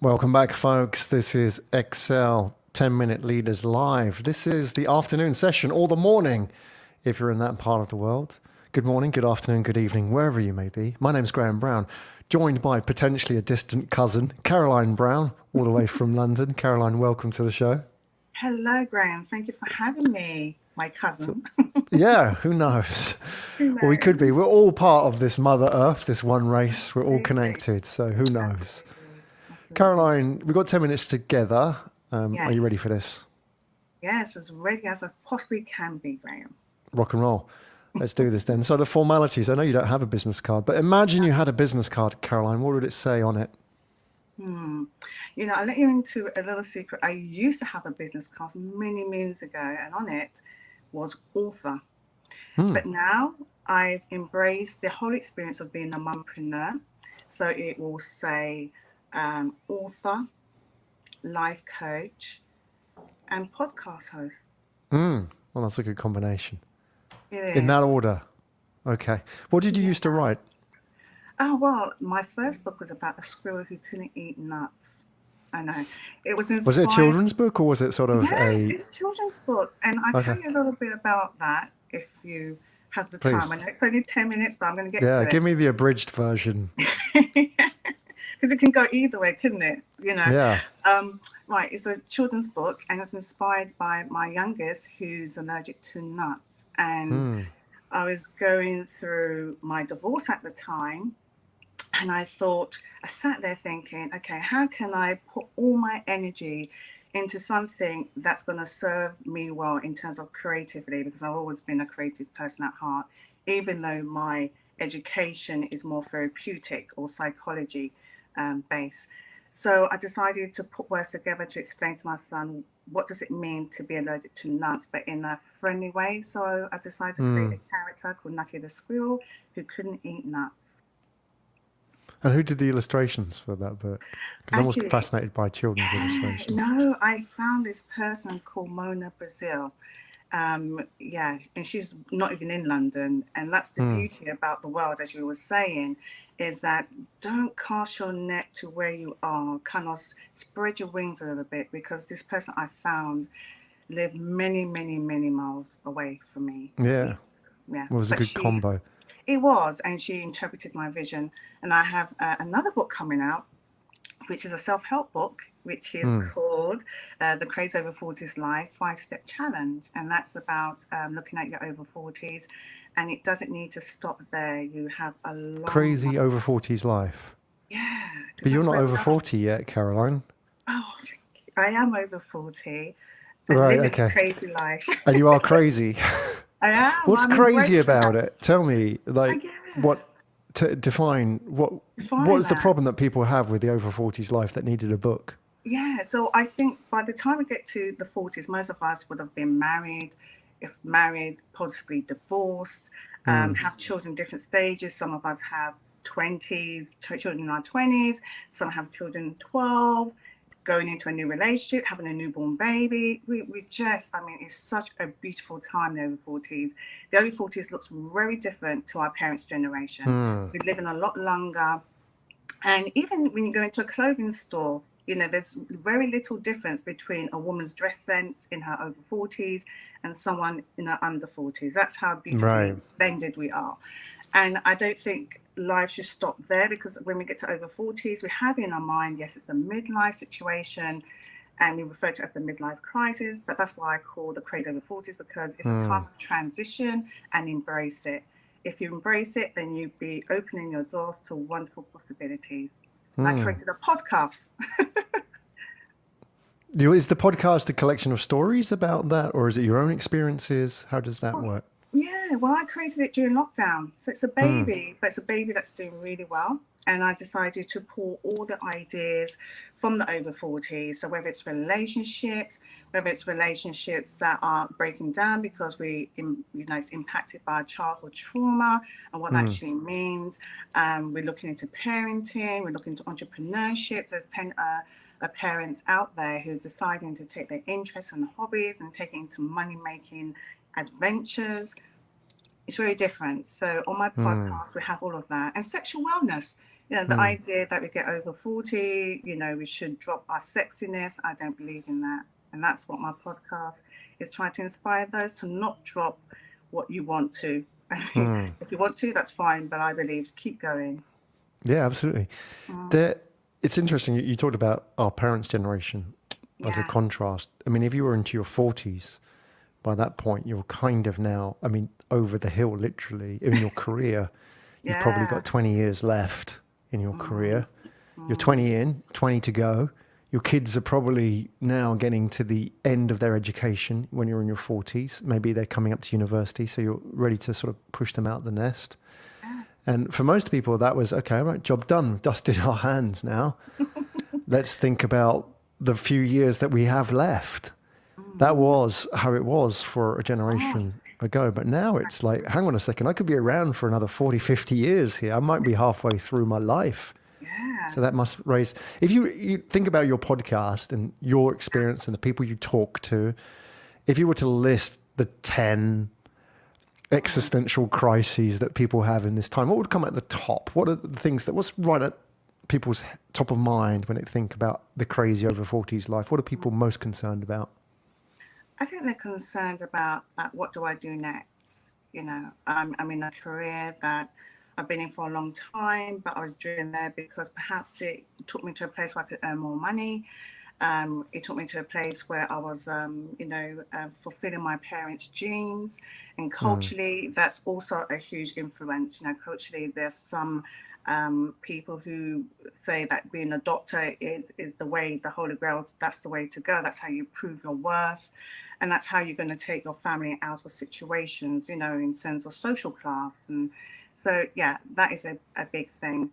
Welcome back, folks. This is Excel 10-Minute Leaders Live. This is the afternoon session or the morning if you're in that part of the world. Good morning, good afternoon, good evening, wherever you may be. My name's Graham Brown, joined by potentially a distant cousin, Caroline Brown, all the way from London. Caroline, welcome to the show. Hello, Graham. Thank you for having me, my cousin. Yeah, who knows? Who Well, we could be. knows? We're all part of this Mother Earth, this one race. We're all Absolutely. connected, so who knows? Absolutely. Absolutely. Caroline, we've got 10 minutes together. Are you ready Yes. for this? Yes, as ready as I possibly can be, Graham. Rock and roll. Let's do this then. So the formalities, I know you don't have a business card, but imagine you had a business card, Caroline. What would it say on it? Hmm. I'll let you into a little secret. I used to have a business card many moons ago, and on it was author. Hmm. But now I've embraced the whole experience of being a mompreneur. So it will say author, life coach, and podcast host. Hmm. Well, that's a good combination. It In that is. order. Okay. What did you Yeah. used to write? Oh, well, my first book was about a squirrel who couldn't eat nuts. I know. It was Was it a inspired. children's book or was it sort of Yes, a... it's a children's book. And I'll tell Okay, you a little bit about that if you have the please. time. I know it's only 10 minutes, but I'm going to get Yeah, to give me the abridged version. it. Because it can go either way, couldn't it? Yeah. Um, right, it's a children's book and it's inspired by my youngest who's allergic to nuts. And Hmm. I was going through my divorce at the time. And I sat there thinking, okay, how can I put all my energy into something that's going to serve me well in terms of creativity? Because I've always been a creative person at heart, even though my education is more therapeutic or psychology based. So I decided to put words together to explain to my son what does it mean to be allergic to nuts, but in a friendly way. So I decided to create Hmm. a character called Nutty the Squirrel who couldn't eat nuts. And who did the illustrations for that book? Because I'm always Actually, fascinated by children's yeah, illustrations. no, I found this person called Mona Brazil. Yeah, and she's not even in London. And that's the Hmm. beauty about the world, as you were saying, is that don't cast your net to where you are. Kind of spread your wings a little bit because this person I found lived many, many, many miles away from me. Yeah, Yeah. yeah. Well, it was a But good she, combo. it was, and she interpreted my vision. And I have another book coming out which is a self help book, which is Hmm. called The Crazy Over 40s Life 5 Step Challenge. And that's about looking at your over 40s. And it doesn't need to stop there. You have a long Crazy life. over 40s life. Yeah, because But you're that's not where we over are. 40 yet, Caroline. Oh, thank you. I am over 40 and Right, living a okay. crazy life. And you are crazy. I am. What's I'm crazy embracing about that. it? Tell me, I like, yeah. what to define what Find is the that. problem that people have with the over 40s life that needed a book? Yeah, so I think by the time we get to the 40s, most of us would have been married, if married, possibly divorced, Hmm. have children in different stages. Some of us have 20s, children in our 20s, some have children 12, going into a new relationship, having a newborn baby. We just, I mean, it's such a beautiful time, the over 40s. The over 40s looks very different to our parents' generation. Hmm. We're living a lot longer, and even when you go into a clothing store, there's very little difference between a woman's dress sense in her over 40s and someone in her under 40s. That's how Right. beautifully blended we are. And I don't think life should stop there because when we get to over 40s, we have in our mind, yes, it's the midlife situation and we refer to it as the midlife crisis, but that's why I call the craze over 40s because it's a Hmm. time of transition and embrace it. If you embrace it, then you'll be opening your doors to wonderful possibilities. And I Hmm. created a podcast. Is the podcast a collection of stories about that, or is it your own experiences? How does that Well, work? yeah, well, I created it during lockdown. So it's a Hmm. baby, but it's a baby that's doing really well. And I decided to pull all the ideas from the over 40s. So whether it's relationships that are breaking down because it's impacted by childhood trauma and what that Hmm. actually means. We're looking into parenting, we're looking into entrepreneurship. There's parents out there who are deciding to take their interests and hobbies and take it into money making adventures. It's very different. So on my Hmm. podcast, we have all of that and sexual wellness. The Mm. idea that we get over 40, we should drop our sexiness, I don't believe in that. And that's what my podcast is trying to inspire those to not drop what you want to. I mean, Mm. if you want to, that's fine, but I believe keep going. Yeah, absolutely. Mm, There, it's interesting. You talked about our parents' generation as a yeah, contrast. I mean, if you were into your 40s, by that point, you're kind of now, I mean, over the hill, literally. In your career, you've probably yeah. got 20 years left in your Mm, career. You're mm, 20 in, 20 to go. Your kids are probably now getting to the end of their education when you're in your 40s. Maybe they're coming up to university, so you're ready to sort of push them out the nest. yeah. And for most people, that was okay, right, job done. We've dusted our hands now. Let's think about the few years that we have left. That Mm, was how it was for a generation yes, ago. But now it's like, hang on a second, I could be around for another 40, 50 years here. I might be halfway through my life. yeah. So that must raise, if you think about your podcast and your experience and the people you talk to, if you were to list the 10 Mm. existential crises that people have in this time, what would come at the top? What are the things what's right at people's top of mind when they think about the crazy over 40s life? What are people most concerned about? I think they're concerned about what do I do next? I'm in a career that I've been in for a long time, but I was driven there because perhaps it took me to a place where I could earn more money. It took me to a place where I was, fulfilling my parents' dreams. And Mm, culturally, that's also a huge influence. Culturally, there's some people who say that being a doctor is the way, the holy grail. That's the way to go. That's how you prove your worth, and that's how you're going to take your family out of situations. In sense of social class. And so, yeah, that is a big thing.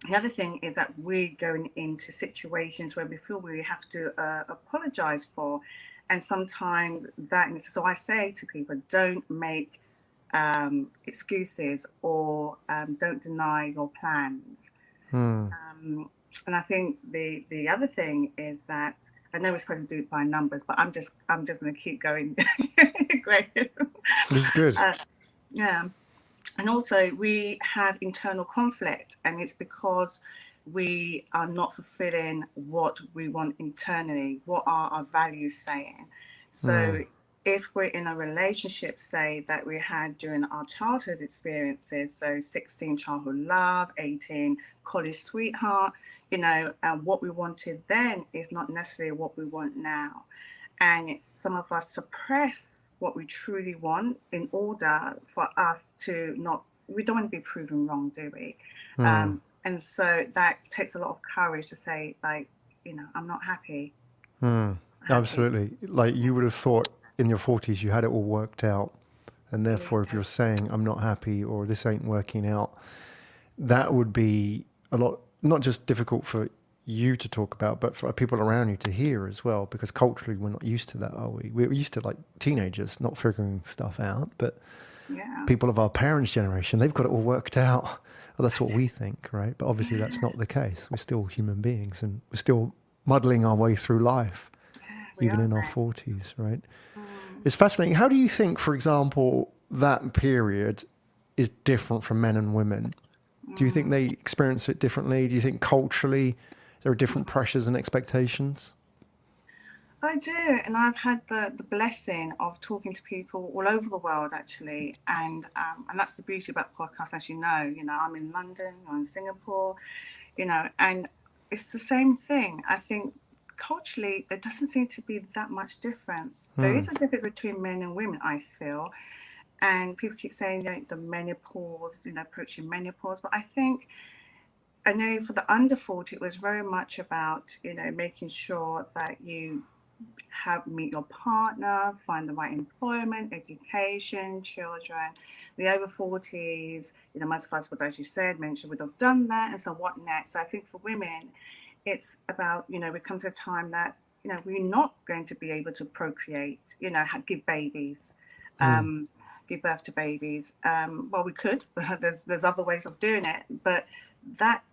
The other thing is that we're going into situations where we feel we have to apologize for. And sometimes so I say to people, don't make excuses, or don't deny your plans. mm, Um, and I think the other thing is that I know we're supposed to do it by numbers, but I'm just going to keep going. Great. this is good. uh, yeah. And also, we have internal conflict, and it's because we are not fulfilling what we want internally. What are our values saying? Mm, So, if we're in a relationship, say that we had during our childhood experiences, so 16 childhood love, 18 college sweetheart, what we wanted then is not necessarily what we want now. And some of us suppress what we truly want in order for us to not, we don't want to be proven wrong, do we? mm, And so that takes a lot of courage to say, like, I'm not happy. mm. Happy. Absolutely. Like you would have thought in your 40s, you had it all worked out. And therefore, if Yeah. you're saying, I'm not happy or this ain't working out, that would be a lot, not just difficult for you to talk about, but for people around you to hear as well, because culturally we're not used to that, are we? We're used to like teenagers not figuring stuff out, but Yeah. people of our parents' generation, they've got it all worked out. Well, that's what we think, right? But obviously that's not the case. We're still human beings and we're still muddling our way through life, Yeah, we even are in our great. 40s, right? Mm. It's fascinating. How do you think, for example, that period is different from men and women? Do you think Mm. they experience it differently? Do you think culturally there are different pressures and expectations? I do, and I've had the blessing of talking to people all over the world, actually, and that's the beauty about podcasts, as you know. I'm in London, I'm in Singapore, and it's the same thing. I think culturally there doesn't seem to be that much difference. There Hmm. is a difference between men and women, I feel, and people keep saying the menopause, approaching menopause, but I know for the under 40, it was very much about making sure that you have meet your partner, find the right employment, education, children. The over 40s, most of us would, as you said, mentioned, would have done that. And so what next? So I think for women, it's about, we come to a time that, we're not going to be able to procreate, give babies. Hmm. Um, Give birth to babies. Well, we could, but there's other ways of doing it. But that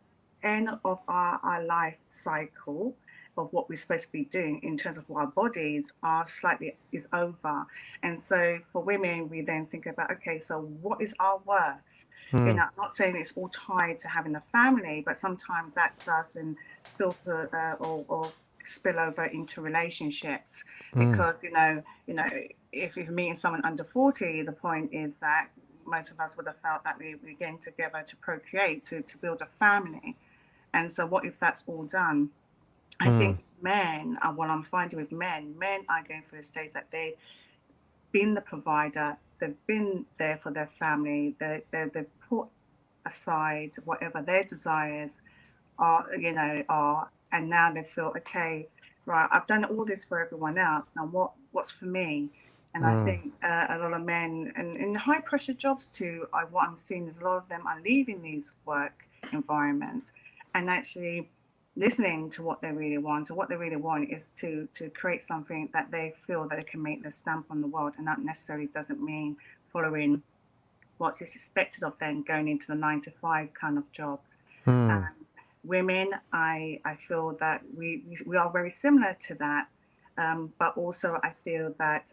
end of our life cycle, of what we're supposed to be doing in terms of our bodies are slightly is over. And so for women, we then think about, okay, so what is our worth? Mm. I'm not saying it's all tied to having a family, but sometimes that does then filter or spill over into relationships Mm. because if you're meeting someone under 40, the point is that most of us would have felt that we're getting together to procreate, to build a family. And so what if that's all done? I Mm. think men, what I'm finding with men are going through a stage that they've been the provider, they've been there for their family, they've put aside whatever their desires are, and now they feel, okay, right, I've done all this for everyone else. Now what's for me? And I Mm. think a lot of men, and in high pressure jobs too, what I'm seeing is a lot of them are leaving these work environments and actually listening to what they really want. And what they really want is to create something that they feel that they can make their stamp on the world. And that necessarily doesn't mean following what's expected of them, going into the 9 to 5 kind of jobs. Mm. Um, Women, I feel that we are very similar to that, but also I feel that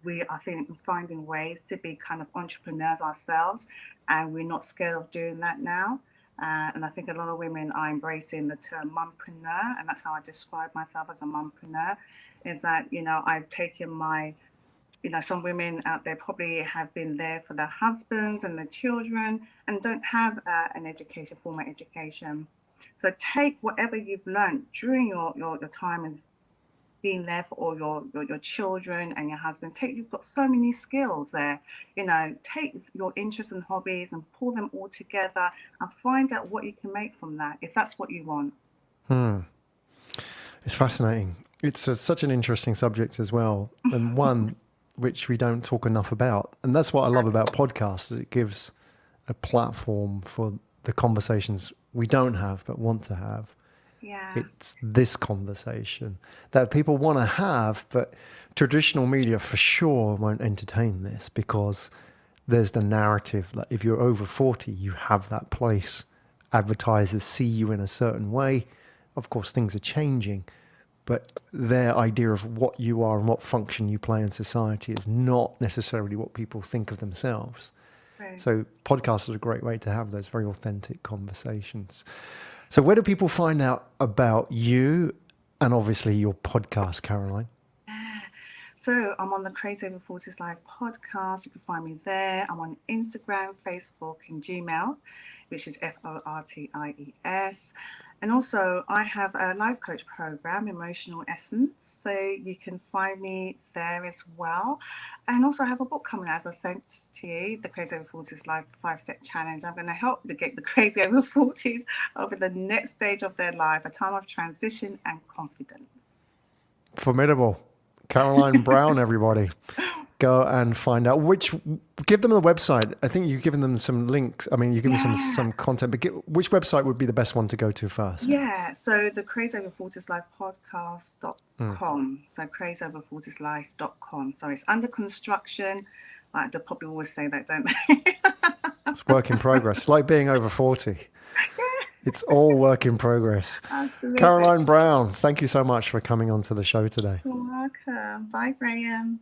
we are finding ways to be kind of entrepreneurs ourselves, and we're not scared of doing that now. And I think a lot of women are embracing the term mumpreneur, and that's how I describe myself, as a mumpreneur. Is that I've taken my some women out there probably have been there for their husbands and their children and don't have an education, formal education. So take whatever you've learned during your time as being there for all your children and your husband. You've got so many skills there. Take your interests and hobbies and pull them all together and find out what you can make from that, if that's what you want. Mm. It's fascinating. It's such an interesting subject as well, and one which we don't talk enough about. And that's what I love about podcasts. It gives a platform for the conversations we don't have but want to have. Yeah. It's this conversation that people want to have, but traditional media for sure won't entertain this, because there's the narrative that if you're over 40, you have that place. Advertisers see you in a certain way. Of course, things are changing, but their idea of what you are and what function you play in society is not necessarily what people think of themselves. Right. So podcasts is a great way to have those very authentic conversations. So where do people find out about you and obviously your podcast, Caroline? So I'm on the Crazy Over 40s Live podcast. You can find me there. I'm on Instagram, Facebook, and Gmail, which is FORTIES. And also I have a life coach program, Emotional Essence. So you can find me there as well. And also I have a book coming out, as I sent to you, the Crazy Over 40s Live 5-Step Challenge. I'm going to help to get the Crazy Over 40s over the next stage of their life, a time of transition and confidence. Formidable. Caroline Brown, everybody. Go and find out give them the website. I think you've given them some links. I mean, you've given some content, but which website would be the best one to go to first? Yeah, so the Crazy Over 40s Live podcast.com. So crazyover40slife.com. So it's under construction. Like they probably always say that, don't they? It's work in progress. It's like being over 40. It's all work in progress. Absolutely. Caroline Brown, thank you so much for coming onto the show today. You're welcome. Bye, Graham.